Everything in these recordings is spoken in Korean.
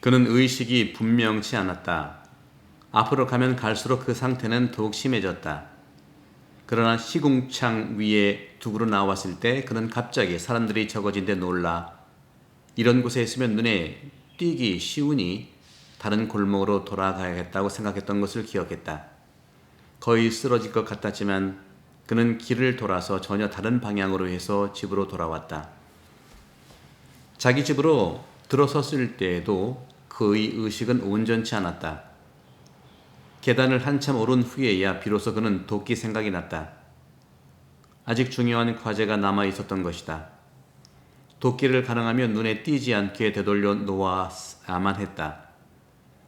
그는 의식이 분명치 않았다. 앞으로 가면 갈수록 그 상태는 더욱 심해졌다. 그러나 시궁창 위에 둑으로 나왔을 때 그는 갑자기 사람들이 적어진 데 놀라 이런 곳에 있으면 눈에 띄기 쉬우니 다른 골목으로 돌아가야겠다고 생각했던 것을 기억했다. 거의 쓰러질 것 같았지만 그는 길을 돌아서 전혀 다른 방향으로 해서 집으로 돌아왔다. 자기 집으로 들어섰을 때에도 그의 의식은 온전치 않았다. 계단을 한참 오른 후에야 비로소 그는 도끼 생각이 났다. 아직 중요한 과제가 남아 있었던 것이다. 도끼를 가능하면 눈에 띄지 않게 되돌려 놓아야만 했다.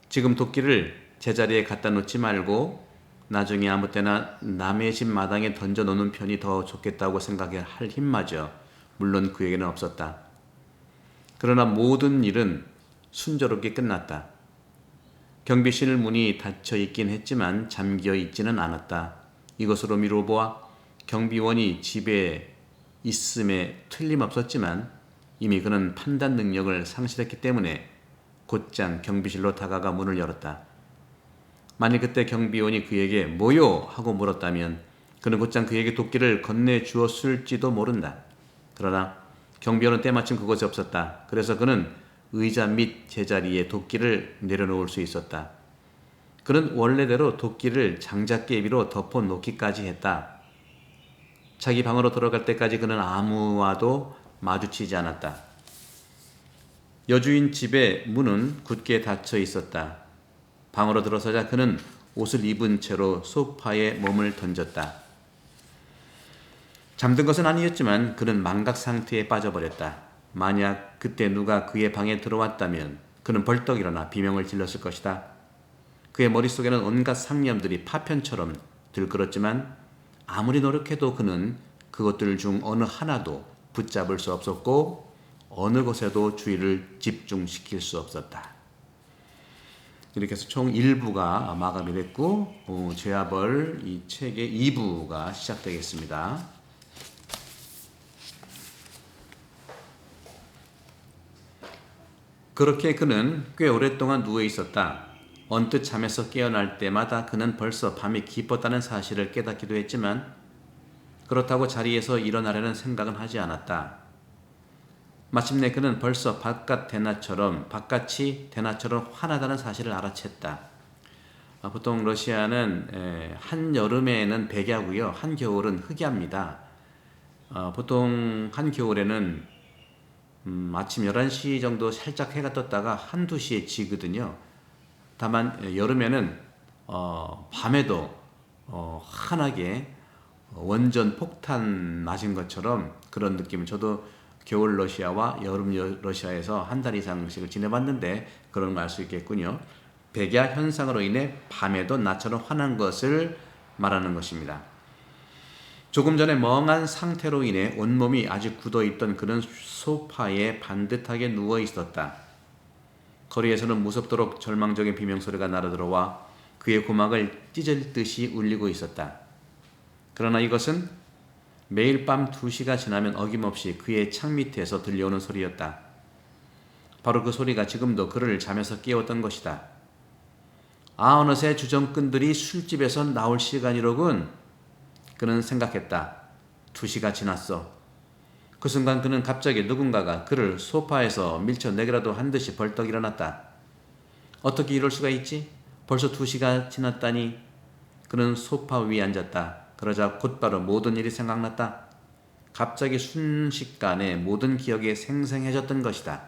지금 도끼를 제자리에 갖다 놓지 말고 나중에 아무 때나 남의 집 마당에 던져 놓는 편이 더 좋겠다고 생각할 힘마저 물론 그에게는 없었다. 그러나 모든 일은 순조롭게 끝났다. 경비실 문이 닫혀 있긴 했지만 잠겨 있지는 않았다. 이것으로 미루어보아 경비원이 집에 있음에 틀림없었지만 이미 그는 판단 능력을 상실했기 때문에 곧장 경비실로 다가가 문을 열었다. 만일 그때 경비원이 그에게 뭐요? 하고 물었다면 그는 곧장 그에게 도끼를 건네주었을지도 모른다. 그러나 경비원은 때마침 그곳에 없었다. 그래서 그는 의자 밑 제자리에 도끼를 내려놓을 수 있었다. 그는 원래대로 도끼를 장작개비로 덮어놓기까지 했다. 자기 방으로 들어갈 때까지 그는 아무와도 마주치지 않았다. 여주인 집의 문은 굳게 닫혀 있었다. 방으로 들어서자 그는 옷을 입은 채로 소파에 몸을 던졌다. 잠든 것은 아니었지만 그는 망각 상태에 빠져버렸다. 만약 그때 누가 그의 방에 들어왔다면 그는 벌떡 일어나 비명을 질렀을 것이다. 그의 머릿속에는 온갖 상념들이 파편처럼 들끓었지만 아무리 노력해도 그는 그것들 중 어느 하나도 붙잡을 수 없었고 어느 곳에도 주의를 집중시킬 수 없었다. 이렇게 해서 총 1부가 마감이 됐고 죄와벌 이 책의 2부가 시작되겠습니다. 그렇게 그는 꽤 오랫동안 누워 있었다. 언뜻 잠에서 깨어날 때마다 그는 벌써 밤이 깊었다는 사실을 깨닫기도 했지만 그렇다고 자리에서 일어나려는 생각은 하지 않았다. 마침내 그는 벌써 바깥이 대낮처럼 환하다는 사실을 알아챘다. 보통 러시아는 한여름에는 백야고요. 한겨울은 흑야입니다. 보통 한겨울에는 아침 11시 정도 살짝 해가 떴다가 한두 시에 지거든요. 다만 여름에는 밤에도 환하게 원전 폭탄 맞은 것처럼 그런 느낌을 저도 겨울 러시아와 여름 러시아에서 한 달 이상씩을 지내봤는데 그런 걸 알 수 있겠군요. 백야 현상으로 인해 밤에도 낮처럼 환한 것을 말하는 것입니다. 조금 전에 멍한 상태로 인해 온몸이 아직 굳어있던 그는 소파에 반듯하게 누워 있었다. 거리에서는 무섭도록 절망적인 비명소리가 날아들어와 그의 고막을 찢을 듯이 울리고 있었다. 그러나 이것은 매일 밤 2시가 지나면 어김없이 그의 창 밑에서 들려오는 소리였다. 바로 그 소리가 지금도 그를 잠에서 깨웠던 것이다. 어느새 주정꾼들이 술집에서 나올 시간이로군. 그는 생각했다. 2시가 지났어. 그 순간 그는 갑자기 누군가가 그를 소파에서 밀쳐내기라도 한 듯이 벌떡 일어났다. 어떻게 이럴 수가 있지? 벌써 2시가 지났다니. 그는 소파 위에 앉았다. 그러자 곧바로 모든 일이 생각났다. 갑자기 순식간에 모든 기억이 생생해졌던 것이다.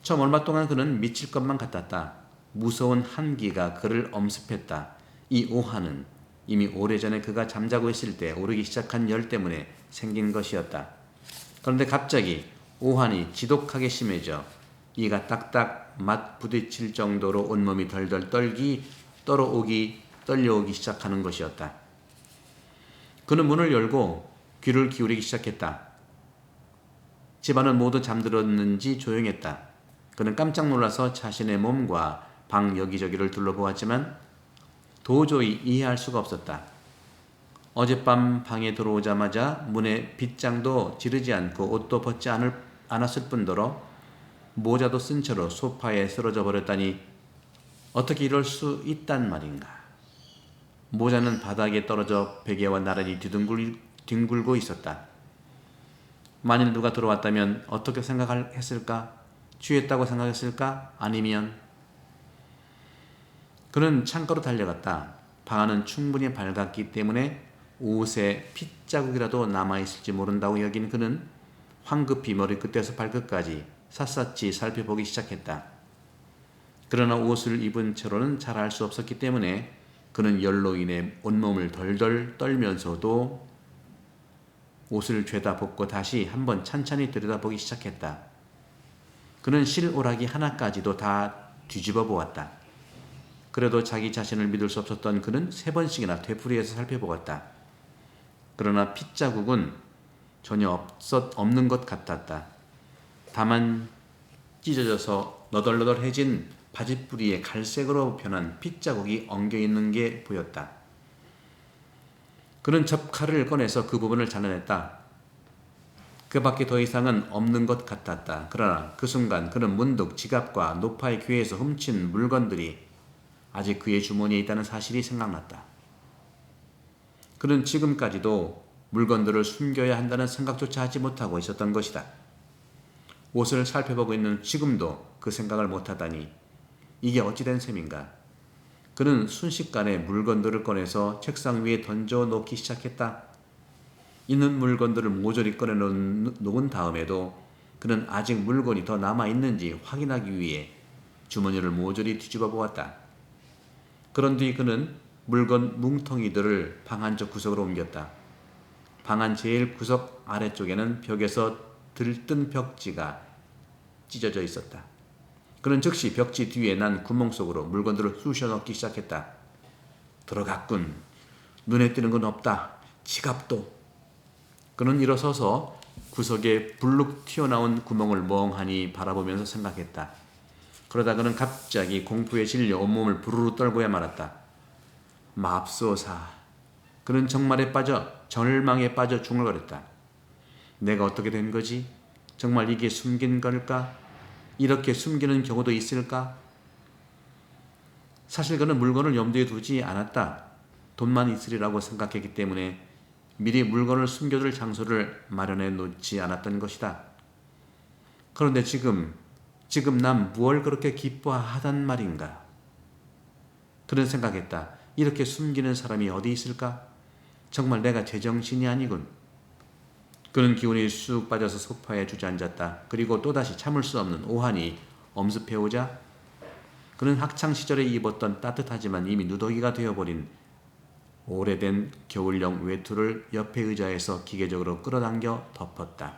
처음 얼마 동안 그는 미칠 것만 같았다. 무서운 한기가 그를 엄습했다. 이 오한은 이미 오래전에 그가 잠자고 있을 때 오르기 시작한 열 때문에 생긴 것이었다. 그런데 갑자기 오한이 지독하게 심해져 이가 딱딱 맞부딪힐 정도로 온몸이 덜덜 떨려오기 시작하는 것이었다. 그는 문을 열고 귀를 기울이기 시작했다. 집안은 모두 잠들었는지 조용했다. 그는 깜짝 놀라서 자신의 몸과 방 여기저기를 둘러보았지만 도저히 이해할 수가 없었다. 어젯밤 방에 들어오자마자 문에 빗장도 지르지 않고 옷도 벗지 않았을 뿐더러 모자도 쓴 채로 소파에 쓰러져 버렸다니 어떻게 이럴 수 있단 말인가. 모자는 바닥에 떨어져 베개와 나란히 뒹굴고 있었다. 만일 누가 들어왔다면 어떻게 생각했을까? 취했다고 생각했을까? 아니면 그는 창가로 달려갔다. 방 안은 충분히 밝았기 때문에 옷에 핏자국이라도 남아있을지 모른다고 여긴 그는 황급히 머리끝에서 발끝까지 샅샅이 살펴보기 시작했다. 그러나 옷을 입은 채로는 잘 알 수 없었기 때문에 그는 열로 인해 온몸을 덜덜 떨면서도 옷을 죄다 벗고 다시 한번 찬찬히 들여다보기 시작했다. 그는 실오라기 하나까지도 다 뒤집어 보았다. 그래도 자기 자신을 믿을 수 없었던 그는 3번씩이나 되풀이해서 살펴보았다. 그러나 핏자국은 전혀 없는 것 같았다. 다만 찢어져서 너덜너덜해진 바지뿌리에 갈색으로 변한 핏자국이 엉겨있는 게 보였다. 그는 접칼을 꺼내서 그 부분을 잘라냈다. 그 밖에 더 이상은 없는 것 같았다. 그러나 그 순간 그는 문득 지갑과 노파의 귀에서 훔친 물건들이 아직 그의 주머니에 있다는 사실이 생각났다. 그는 지금까지도 물건들을 숨겨야 한다는 생각조차 하지 못하고 있었던 것이다. 옷을 살펴보고 있는 지금도 그 생각을 못하다니 이게 어찌된 셈인가. 그는 순식간에 물건들을 꺼내서 책상 위에 던져 놓기 시작했다. 있는 물건들을 모조리 꺼내놓은 다음에도 그는 아직 물건이 더 남아있는지 확인하기 위해 주머니를 모조리 뒤집어 보았다. 그런 뒤 그는 물건 뭉텅이들을 방 한쪽 구석으로 옮겼다. 방 안 제일 구석 아래쪽에는 벽에서 들뜬 벽지가 찢어져 있었다. 그는 즉시 벽지 뒤에 난 구멍 속으로 물건들을 쑤셔 넣기 시작했다. 들어갔군. 눈에 띄는 건 없다. 지갑도. 그는 일어서서 구석에 불룩 튀어나온 구멍을 멍하니 바라보면서 생각했다. 그러다 그는 갑자기 공포에 질려 온몸을 부르르 떨고야 말았다. 맙소사. 그는 절망에 빠져 중얼거렸다. 내가 어떻게 된 거지? 정말 이게 숨긴 걸까? 이렇게 숨기는 경우도 있을까? 사실 그는 물건을 염두에 두지 않았다. 돈만 있으리라고 생각했기 때문에 미리 물건을 숨겨둘 장소를 마련해 놓지 않았던 것이다. 그런데 지금 난 무얼 그렇게 기뻐하단 말인가? 그는 생각했다. 이렇게 숨기는 사람이 어디 있을까? 정말 내가 제정신이 아니군. 그는 기운이 쑥 빠져서 소파에 주저앉았다. 그리고 또다시 참을 수 없는 오한이 엄습해오자 그는 학창시절에 입었던 따뜻하지만 이미 누더기가 되어버린 오래된 겨울용 외투를 옆에 의자에서 기계적으로 끌어당겨 덮었다.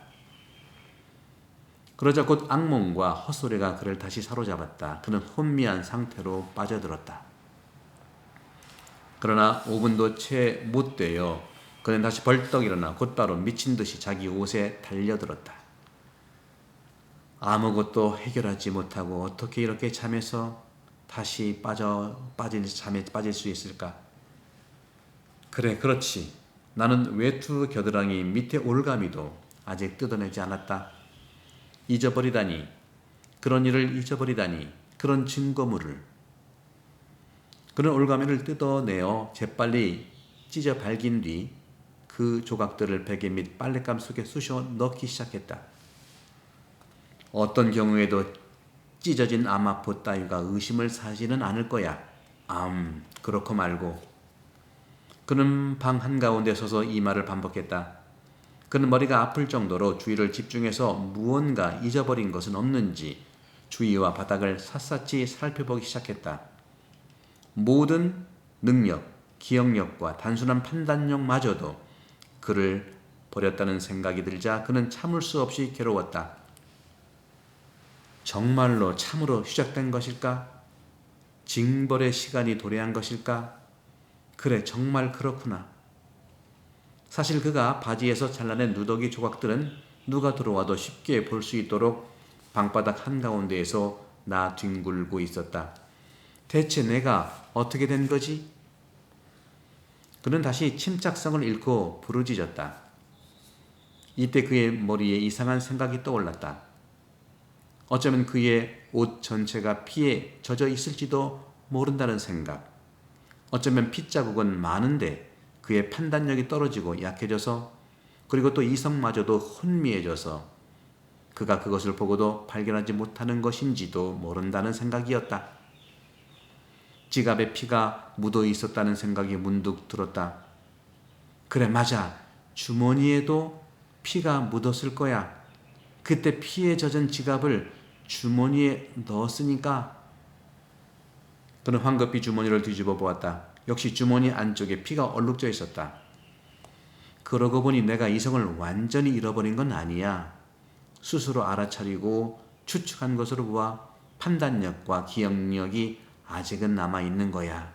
그러자 곧 악몽과 헛소리가 그를 다시 사로잡았다. 그는 혼미한 상태로 빠져들었다. 그러나 5분도 채 못 되어 그는 다시 벌떡 일어나 곧바로 미친 듯이 자기 옷에 달려들었다. 아무것도 해결하지 못하고 어떻게 이렇게 잠에서 다시 잠에 빠질 수 있을까? 그래, 그렇지. 나는 외투 겨드랑이 밑에 올가미도 아직 뜯어내지 않았다. 잊어버리다니. 그런 일을 잊어버리다니. 그런 증거물을. 그는 올가미를 뜯어내어 재빨리 찢어 발긴 뒤 그 조각들을 베개 및 빨랫감 속에 쑤셔 넣기 시작했다. 어떤 경우에도 찢어진 암마포 따위가 의심을 사지는 않을 거야. 그렇고 말고. 그는 방 한가운데 서서 이 말을 반복했다. 그는 머리가 아플 정도로 주위를 집중해서 무언가 잊어버린 것은 없는지 주위와 바닥을 샅샅이 살펴보기 시작했다. 모든 능력, 기억력과 단순한 판단력마저도 그를 버렸다는 생각이 들자 그는 참을 수 없이 괴로웠다. 정말로 참으로 시작된 것일까? 징벌의 시간이 도래한 것일까? 그래, 정말 그렇구나. 사실 그가 바지에서 잘라낸 누더기 조각들은 누가 들어와도 쉽게 볼 수 있도록 방바닥 한가운데에서 나뒹굴고 있었다. 대체 내가 어떻게 된 거지? 그는 다시 침착성을 잃고 부르짖었다. 이때 그의 머리에 이상한 생각이 떠올랐다. 어쩌면 그의 옷 전체가 피에 젖어 있을지도 모른다는 생각. 어쩌면 핏자국은 많은데 그의 판단력이 떨어지고 약해져서, 그리고 또 이성마저도 혼미해져서 그가 그것을 보고도 발견하지 못하는 것인지도 모른다는 생각이었다. 지갑에 피가 묻어 있었다는 생각이 문득 들었다. 그래, 맞아. 주머니에도 피가 묻었을 거야. 그때 피에 젖은 지갑을 주머니에 넣었으니까. 그는 황급히 주머니를 뒤집어 보았다. 역시 주머니 안쪽에 피가 얼룩져 있었다. 그러고 보니 내가 이성을 완전히 잃어버린 건 아니야. 스스로 알아차리고 추측한 것으로 보아 판단력과 기억력이 아직은 남아있는 거야.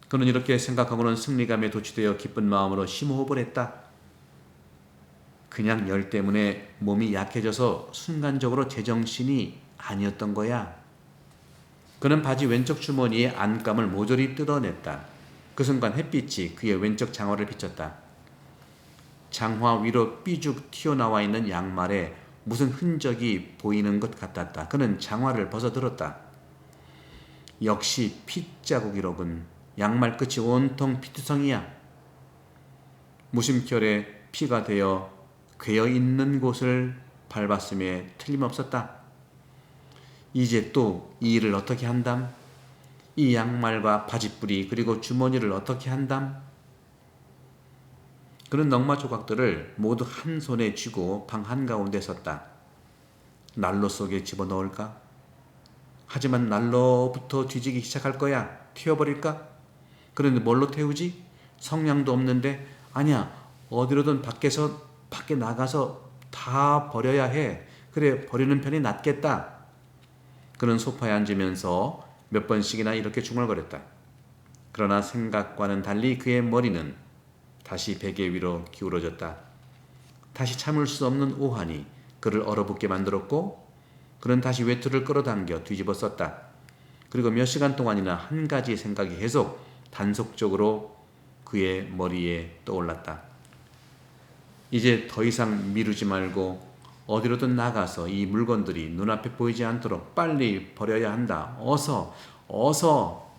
그는 이렇게 생각하고는 승리감에 도취되어 기쁜 마음으로 심호흡을 했다. 그냥 열 때문에 몸이 약해져서 순간적으로 제정신이 아니었던 거야. 그는 바지 왼쪽 주머니에 안감을 모조리 뜯어냈다. 그 순간 햇빛이 그의 왼쪽 장화를 비쳤다. 장화 위로 삐죽 튀어나와 있는 양말에 무슨 흔적이 보이는 것 같았다. 그는 장화를 벗어들었다. 역시 핏자국이로군. 양말 끝이 온통 피투성이야. 무심결에 피가 되어 괴어 있는 곳을 밟았음에 틀림없었다. 이제 또 이 일을 어떻게 한담? 이 양말과 바지뿌리 그리고 주머니를 어떻게 한담? 그는 넝마 조각들을 모두 한 손에 쥐고 방 한가운데 섰다. 난로 속에 집어넣을까? 하지만 난로부터 뒤지기 시작할 거야. 튀어버릴까? 그런데 뭘로 태우지? 성냥도 없는데. 아니야, 어디로든 밖에 나가서 다 버려야 해. 그래, 버리는 편이 낫겠다. 그는 소파에 앉으면서 몇 번씩이나 이렇게 중얼거렸다. 그러나 생각과는 달리 그의 머리는 다시 베개 위로 기울어졌다. 다시 참을 수 없는 오한이 그를 얼어붙게 만들었고, 그는 다시 외투를 끌어당겨 뒤집어 썼다. 그리고 몇 시간 동안이나 한 가지 생각이 계속 단속적으로 그의 머리에 떠올랐다. 이제 더 이상 미루지 말고 어디로든 나가서 이 물건들이 눈앞에 보이지 않도록 빨리 버려야 한다. 어서.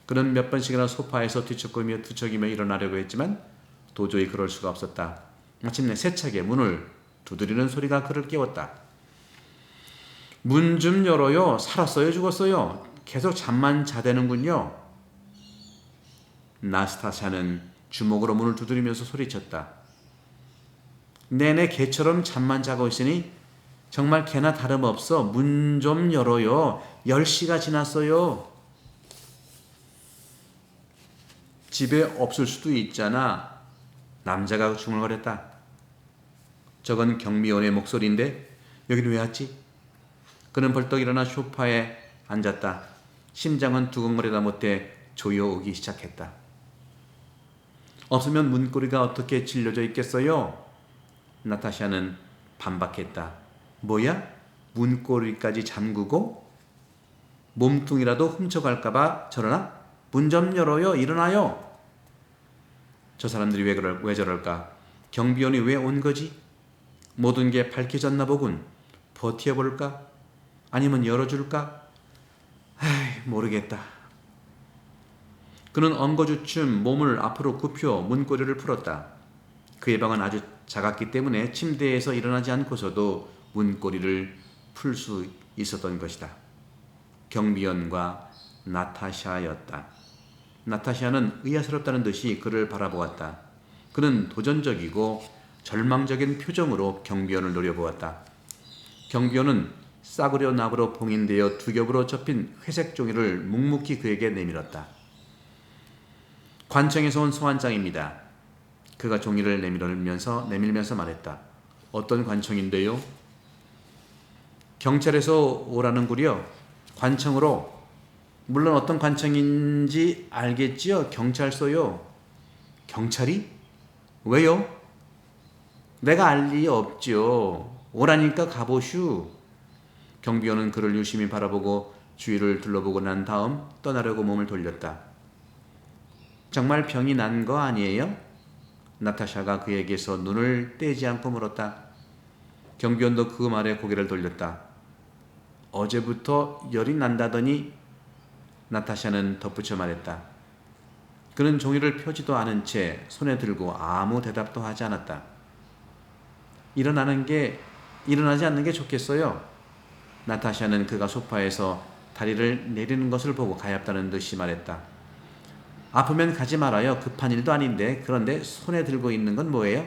그는 몇 번씩이나 소파에서 뒤척이며 일어나려고 했지만 도저히 그럴 수가 없었다. 마침내 세차게 문을 두드리는 소리가 그를 깨웠다. 문 좀 열어요. 살았어요, 죽었어요? 계속 잠만 자대는군요. 나스타샤는 주먹으로 문을 두드리면서 소리쳤다. 내내 개처럼 잠만 자고 있으니 정말 개나 다름없어. 문 좀 열어요. 10시가 지났어요. 집에 없을 수도 있잖아. 남자가 중얼거렸다. 저건 경비원의 목소리인데 여기는 왜 왔지? 그는 벌떡 일어나 소파에 앉았다. 심장은 두근거리다 못해 조여오기 시작했다. 없으면 문고리가 어떻게 질려져 있겠어요? 나타샤는 반박했다. 뭐야? 문고리까지 잠그고? 몸뚱이라도 훔쳐갈까봐 저러나? 문 좀 열어요. 일어나요. 저 사람들이 왜 저럴까? 경비원이 왜 온 거지? 모든 게 밝혀졌나 보군. 버텨볼까? 아니면 열어줄까? 모르겠다. 그는 엉거주춤 몸을 앞으로 굽혀 문고리를 풀었다. 그의 방은 아주 작았기 때문에 침대에서 일어나지 않고서도 문고리를 풀 수 있었던 것이다. 경비원과 나타샤였다. 나타샤는 의아스럽다는 듯이 그를 바라보았다. 그는 도전적이고 절망적인 표정으로 경비원을 노려보았다. 경비원은 싸구려 나무로 봉인되어 두 겹으로 접힌 회색 종이를 묵묵히 그에게 내밀었다. 관청에서 온 소환장입니다. 그가 종이를 내밀면서 말했다. 어떤 관청인데요? 경찰에서 오라는구려. 관청으로. 물론 어떤 관청인지 알겠지요? 경찰서요. 경찰이? 왜요? 내가 알 리 없죠. 오라니까 가보슈. 경비원은 그를 유심히 바라보고 주위를 둘러보고 난 다음 떠나려고 몸을 돌렸다. 정말 병이 난 거 아니에요? 나타샤가 그에게서 눈을 떼지 않고 물었다. 경비원도 그 말에 고개를 돌렸다. 어제부터 열이 난다더니 나타샤는 덧붙여 말했다. 그는 종이를 펴지도 않은 채 손에 들고 아무 대답도 하지 않았다. 일어나지 않는 게 좋겠어요. 나타샤는 그가 소파에서 다리를 내리는 것을 보고 가엾다는 듯이 말했다. 아프면 가지 말아요. 급한 일도 아닌데. 그런데 손에 들고 있는 건 뭐예요?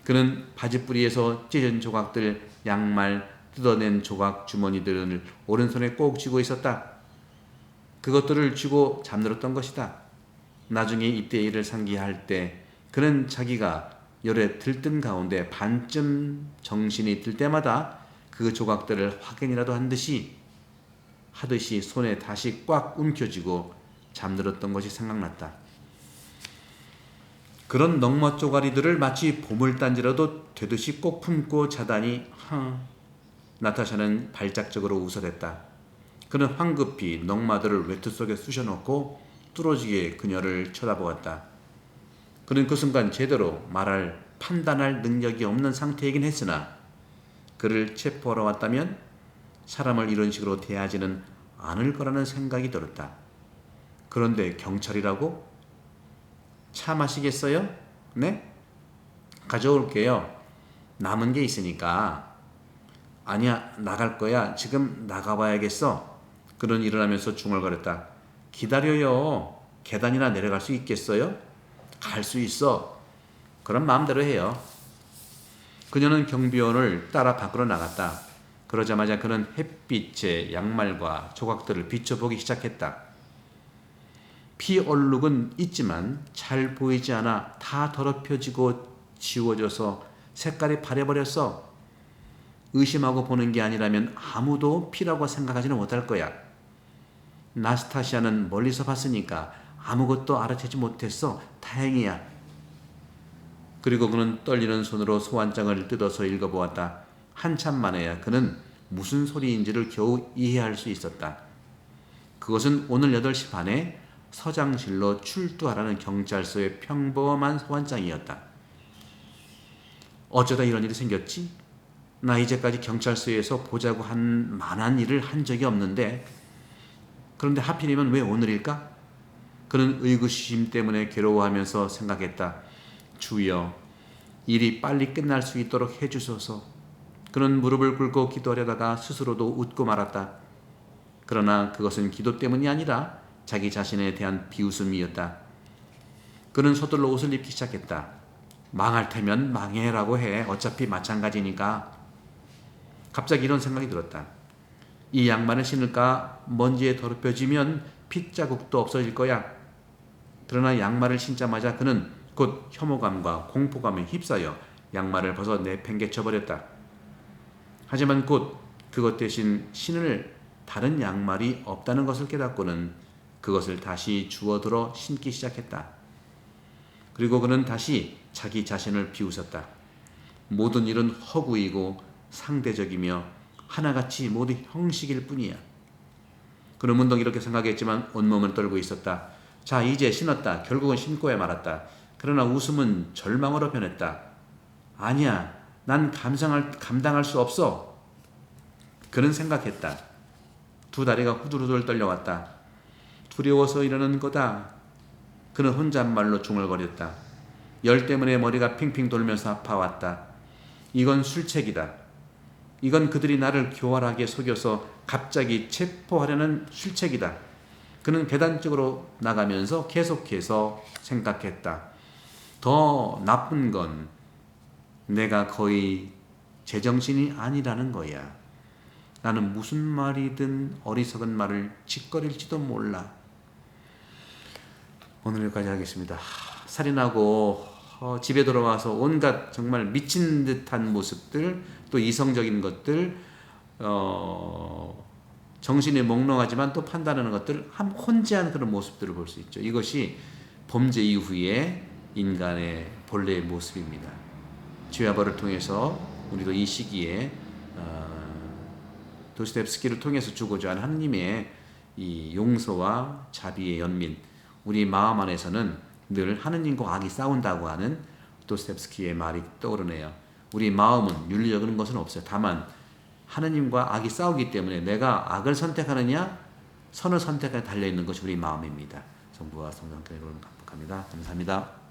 그는 바지뿌리에서 찢은 조각들, 양말, 뜯어낸 조각 주머니들을 오른손에 꼭 쥐고 있었다. 그것들을 쥐고 잠들었던 것이다. 나중에 이때 일을 상기할 때 그는 자기가 열에 들뜬 가운데 반쯤 정신이 들 때마다 그 조각들을 확인이라도 하듯이 손에 다시 꽉 움켜쥐고 잠들었던 것이 생각났다. 그런 넉머 쪼가리들을 마치 보물단지라도 되듯이 꼭 품고 자다니 나타샤는 발작적으로 웃어댔다. 그는 황급히 넉마들을 외투 속에 쑤셔넣고 뚫어지게 그녀를 쳐다보았다. 그는 그 순간 제대로 판단할 능력이 없는 상태이긴 했으나 그를 체포하러 왔다면 사람을 이런 식으로 대하지는 않을 거라는 생각이 들었다. 그런데 경찰이라고? 차 마시겠어요? 네? 가져올게요. 남은 게 있으니까. 아니야, 나갈 거야. 지금 나가봐야겠어. 그는 일어나면서 중얼거렸다. 기다려요. 계단이나 내려갈 수 있겠어요? 갈 수 있어. 그럼 마음대로 해요. 그녀는 경비원을 따라 밖으로 나갔다. 그러자마자 그는 햇빛에 양말과 조각들을 비춰보기 시작했다. 피 얼룩은 있지만 잘 보이지 않아 다 더럽혀지고 지워져서 색깔이 바래버렸어. 의심하고 보는 게 아니라면 아무도 피라고 생각하지는 못할 거야. 나스타시아는 멀리서 봤으니까 아무것도 알아채지 못했어. 다행이야. 그리고 그는 떨리는 손으로 소환장을 뜯어서 읽어보았다. 한참 만에야 그는 무슨 소리인지를 겨우 이해할 수 있었다. 그것은 오늘 8시 반에 서장실로 출두하라는 경찰서의 평범한 소환장이었다. 어쩌다 이런 일이 생겼지? 나 이제까지 경찰서에서 보자고 한 만한 일을 한 적이 없는데 그런데 하필이면 왜 오늘일까? 그는 의구심 때문에 괴로워하면서 생각했다. 주여, 일이 빨리 끝날 수 있도록 해주소서. 그는 무릎을 꿇고 기도하려다가 스스로도 웃고 말았다. 그러나 그것은 기도 때문이 아니라 자기 자신에 대한 비웃음이었다. 그는 서둘러 옷을 입기 시작했다. 망할 테면 망해라고 해. 어차피 마찬가지니까. 갑자기 이런 생각이 들었다. 이 양말을 신을까? 먼지에 더럽혀지면 핏자국도 없어질 거야. 그러나 양말을 신자마자 그는 곧 혐오감과 공포감에 휩싸여 양말을 벗어 내팽개쳐버렸다. 하지만 곧 그것 대신 신을 다른 양말이 없다는 것을 깨닫고는 그것을 다시 주워들어 신기 시작했다. 그리고 그는 다시 자기 자신을 비웃었다. 모든 일은 허구이고 상대적이며 하나같이 모두 형식일 뿐이야. 그는 문득 이렇게 생각했지만 온몸을 떨고 있었다. 자, 이제 신었다. 결국은 신고야 말았다. 그러나 웃음은 절망으로 변했다. 아니야, 난 감당할 수 없어. 그는 생각했다. 두 다리가 후들후들 떨려왔다. 두려워서 이러는 거다. 그는 혼잣말로 중얼거렸다. 열 때문에 머리가 핑핑 돌면서 아파왔다. 이건 술책이다. 이건 그들이 나를 교활하게 속여서 갑자기 체포하려는 술책이다. 그는 계단 쪽으로 나가면서 계속해서 생각했다. 더 나쁜 건 내가 거의 제정신이 아니라는 거야. 나는 무슨 말이든 어리석은 말을 짓거릴지도 몰라. 오늘 여기까지 하겠습니다. 살인하고 집에 돌아와서 온갖 정말 미친 듯한 모습들, 또 이성적인 것들, 정신이 몽롱하지만 또 판단하는 것들, 혼재한 그런 모습들을 볼 수 있죠. 이것이 범죄 이후의 인간의 본래의 모습입니다. 죄와 벌을 통해서 우리도 이 시기에 도스토옙스키를 통해서 주고자 하는 하느님의 이 용서와 자비의 연민, 우리 마음 안에서는 늘 하느님과 악이 싸운다고 하는 도스토옙스키의 말이 떠오르네요. 우리 마음은 윤리적인 것은 없어요. 다만 하느님과 악이 싸우기 때문에 내가 악을 선택하느냐 선을 선택하느냐 달려있는 것이 우리 마음입니다. 성부와 성령께 여러분 반복합니다. 감사합니다.